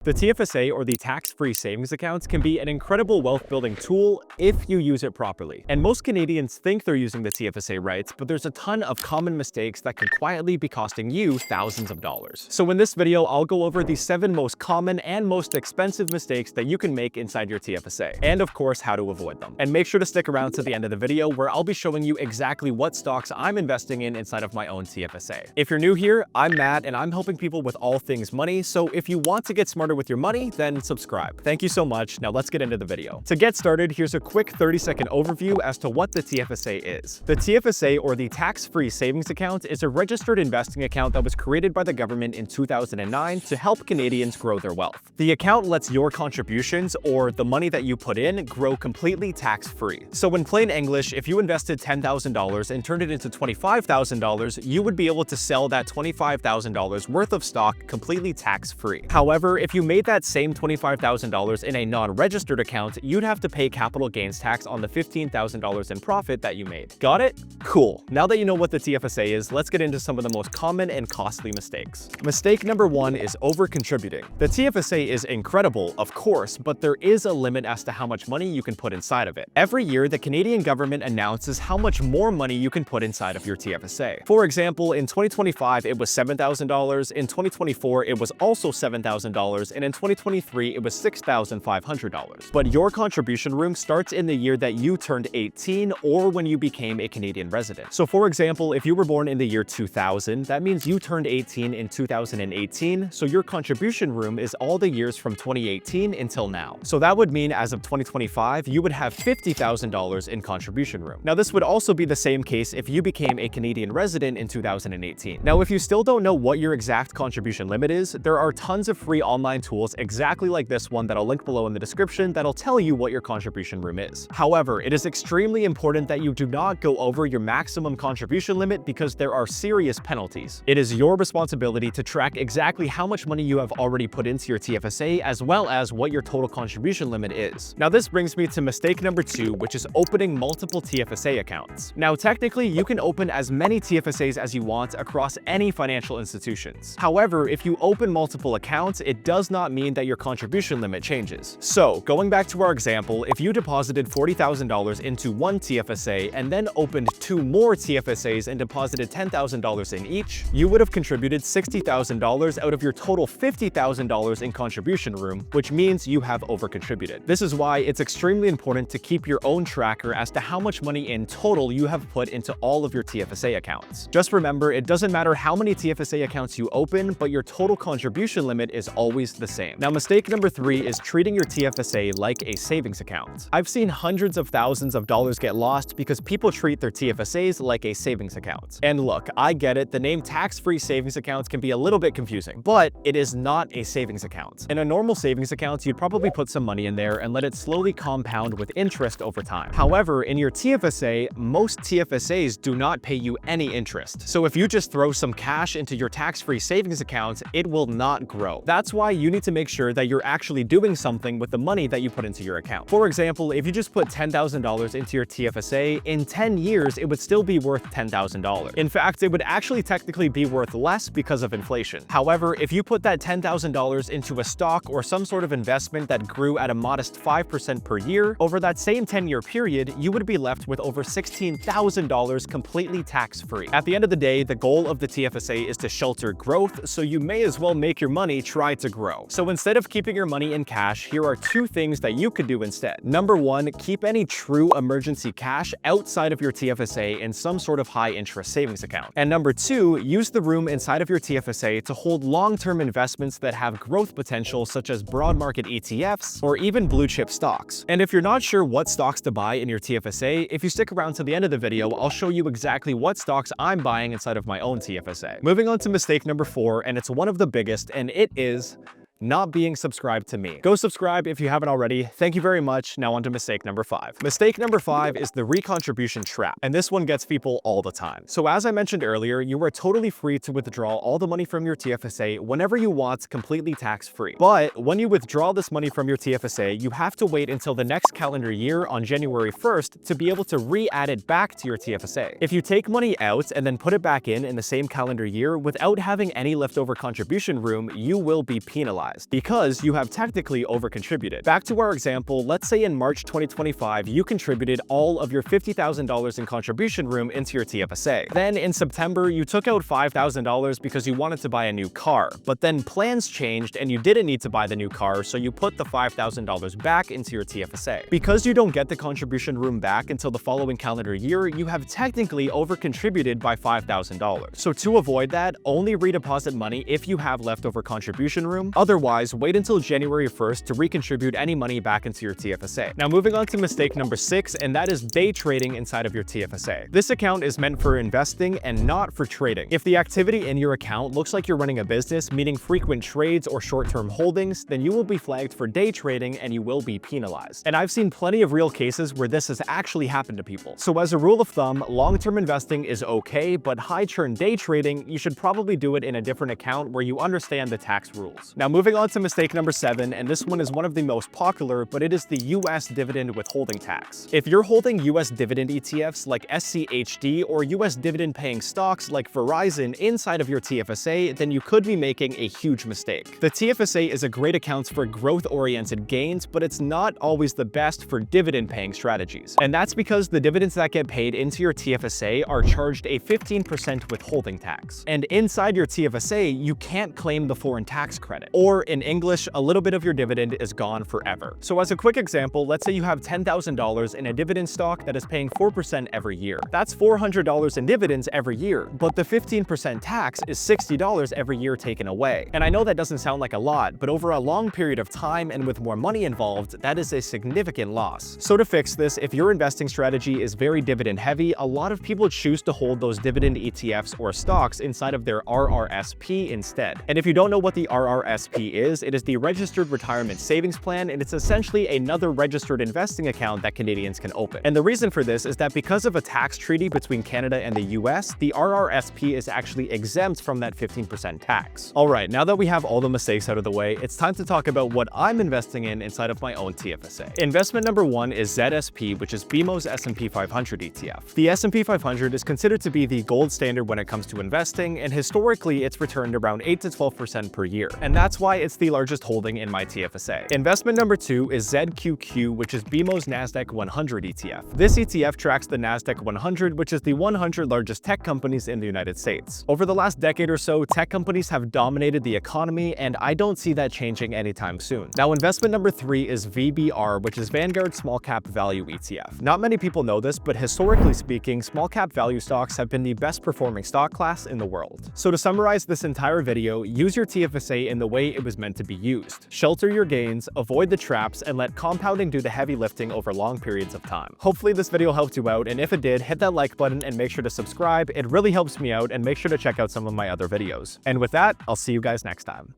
The TFSA, or the tax-free savings accounts, can be an incredible wealth-building tool if you use it properly. And most Canadians think they're using the TFSA right, but there's a ton of common mistakes that could quietly be costing you thousands of dollars. So in this video, I'll go over the 7 most common and most expensive mistakes that you can make inside your TFSA, and of course, how to avoid them. And make sure to stick around to the end of the video, where I'll be showing you exactly what stocks I'm investing in inside of my own TFSA. If you're new here, I'm Matt, and I'm helping people with all things money, so if you want to get smarter with your money, then subscribe. Thank you so much. Now let's get into the video. To get started, here's a quick 30-second overview as to what the TFSA is. The TFSA, or the tax-free savings account, is a registered investing account that was created by the government in 2009 to help Canadians grow their wealth. The account lets your contributions, or the money that you put in, grow completely tax-free. So in plain English, if you invested $10,000 and turned it into $25,000, you would be able to sell that $25,000 worth of stock completely tax-free. However, if you made that same $25,000 in a non-registered account, you'd have to pay capital gains tax on the $15,000 in profit that you made. Got it? Cool. Now that you know what the TFSA is, let's get into some of the most common and costly mistakes. Mistake number 1 is over-contributing. The TFSA is incredible, of course, but there is a limit as to how much money you can put inside of it. Every year, the Canadian government announces how much more money you can put inside of your TFSA. For example, in 2025, it was $7,000, in 2024, it was also $7,000, and in 2023, it was $6,500. But your contribution room starts in the year that you turned 18 or when you became a Canadian resident. So for example, if you were born in the year 2000, that means you turned 18 in 2018, so your contribution room is all the years from 2018 until now. So that would mean as of 2025, you would have $50,000 in contribution room. Now this would also be the same case if you became a Canadian resident in 2018. Now if you still don't know what your exact contribution limit is, there are tons of free online tools exactly like this one that I'll link below in the description that'll tell you what your contribution room is. However, it is extremely important that you do not go over your maximum contribution limit because there are serious penalties. It is your responsibility to track exactly how much money you have already put into your TFSA, as well as what your total contribution limit is. Now this brings me to mistake number 2, which is opening multiple TFSA accounts. Now technically, you can open as many TFSAs as you want across any financial institutions. However, if you open multiple accounts, it does not mean that your contribution limit changes. So going back to our example, if you deposited $40,000 into one TFSA and then opened 2 more TFSAs and deposited $10,000 in each, you would have contributed $60,000 out of your total $50,000 in contribution room, which means you have over-contributed. This is why it's extremely important to keep your own tracker as to how much money in total you have put into all of your TFSA accounts. Just remember, it doesn't matter how many TFSA accounts you open, but your total contribution limit is always the same. Now, mistake number 3 is treating your TFSA like a savings account. I've seen hundreds of thousands of dollars get lost because people treat their TFSAs like a savings account. And look, I get it, the name tax-free savings accounts can be a little bit confusing, but it is not a savings account. In a normal savings account, you'd probably put some money in there and let it slowly compound with interest over time. However, in your TFSA, most TFSAs do not pay you any interest. So if you just throw some cash into your tax-free savings account, it will not grow. That's why you need to make sure that you're actually doing something with the money that you put into your account. For example, if you just put $10,000 into your TFSA, in 10 years, it would still be worth $10,000. In fact, it would actually technically be worth less because of inflation. However, if you put that $10,000 into a stock or some sort of investment that grew at a modest 5% per year, over that same 10-year period, you would be left with over $16,000 completely tax-free. At the end of the day, the goal of the TFSA is to shelter growth, so you may as well make your money try to grow. So instead of keeping your money in cash, here are 2 things that you could do instead. Number 1, keep any true emergency cash outside of your TFSA in some sort of high-interest savings account. And number 2, use the room inside of your TFSA to hold long-term investments that have growth potential, such as broad market ETFs or even blue chip stocks. And if you're not sure what stocks to buy in your TFSA, if you stick around to the end of the video, I'll show you exactly what stocks I'm buying inside of my own TFSA. Moving on to mistake number 4, and it's one of the biggest, and it is not being subscribed to me. Go subscribe if you haven't already. Thank you very much. Now on to mistake number 5. Mistake number 5 is the recontribution trap, and this one gets people all the time. So as I mentioned earlier, you are totally free to withdraw all the money from your TFSA whenever you want, completely tax-free. But when you withdraw this money from your TFSA, you have to wait until the next calendar year on January 1st to be able to re-add it back to your TFSA. If you take money out and then put it back in the same calendar year without having any leftover contribution room, you will be penalized. penalized because you have technically overcontributed. Back to our example, let's say in March 2025, you contributed all of your $50,000 in contribution room into your TFSA. Then in September, you took out $5,000 because you wanted to buy a new car, but then plans changed and you didn't need to buy the new car, so you put the $5,000 back into your TFSA. Because you don't get the contribution room back until the following calendar year, you have technically overcontributed by $5,000. So to avoid that, only redeposit money if you have leftover contribution room. Otherwise, wait until January 1st to recontribute any money back into your TFSA. Now moving on to mistake number 6, and that is day trading inside of your TFSA. This account is meant for investing and not for trading. If the activity in your account looks like you're running a business, meaning frequent trades or short-term holdings, then you will be flagged for day trading and you will be penalized. And I've seen plenty of real cases where this has actually happened to people. So as a rule of thumb, long-term investing is okay, but high-churn day trading, you should probably do it in a different account where you understand the tax rules. Now moving on to mistake number 7, and this one is one of the most popular, but it is the US dividend withholding tax. If you're holding US dividend ETFs like SCHD or US dividend paying stocks like Verizon inside of your TFSA, then you could be making a huge mistake. The TFSA is a great account for growth-oriented gains, but it's not always the best for dividend-paying strategies. And that's because the dividends that get paid into your TFSA are charged a 15% withholding tax. And inside your TFSA, you can't claim the foreign tax credit. Or in English, a little bit of your dividend is gone forever. So as a quick example, let's say you have $10,000 in a dividend stock that is paying 4% every year. That's $400 in dividends every year, but the 15% tax is $60 every year taken away. And I know that doesn't sound like a lot, but over a long period of time and with more money involved, that is a significant loss. So to fix this, if your investing strategy is very dividend heavy, a lot of people choose to hold those dividend ETFs or stocks inside of their RRSP instead. And if you don't know what the RRSP is, it is the Registered Retirement Savings Plan, and it's essentially another registered investing account that Canadians can open. And the reason for this is that because of a tax treaty between Canada and the US, the RRSP is actually exempt from that 15% tax. Alright, now that we have all the mistakes out of the way, it's time to talk about what I'm investing in inside of my own TFSA. Investment number 1 is ZSP, which is BMO's S&P 500 ETF. The S&P 500 is considered to be the gold standard when it comes to investing, and historically it's returned around 8 to 12% per year. And that's why it's the largest holding in my TFSA. Investment number 2 is ZQQ, which is BMO's NASDAQ 100 ETF. This ETF tracks the NASDAQ 100, which is the 100 largest tech companies in the United States. Over the last decade or so, tech companies have dominated the economy, and I don't see that changing anytime soon. Now, investment number 3 is VBR, which is Vanguard Small Cap Value ETF. Not many people know this, but historically speaking, small cap value stocks have been the best performing stock class in the world. So to summarize this entire video, use your TFSA in the way it was meant to be used. Shelter your gains, avoid the traps, and let compounding do the heavy lifting over long periods of time. Hopefully this video helped you out, and if it did, hit that like button and make sure to subscribe. It really helps me out, and make sure to check out some of my other videos. And with that, I'll see you guys next time.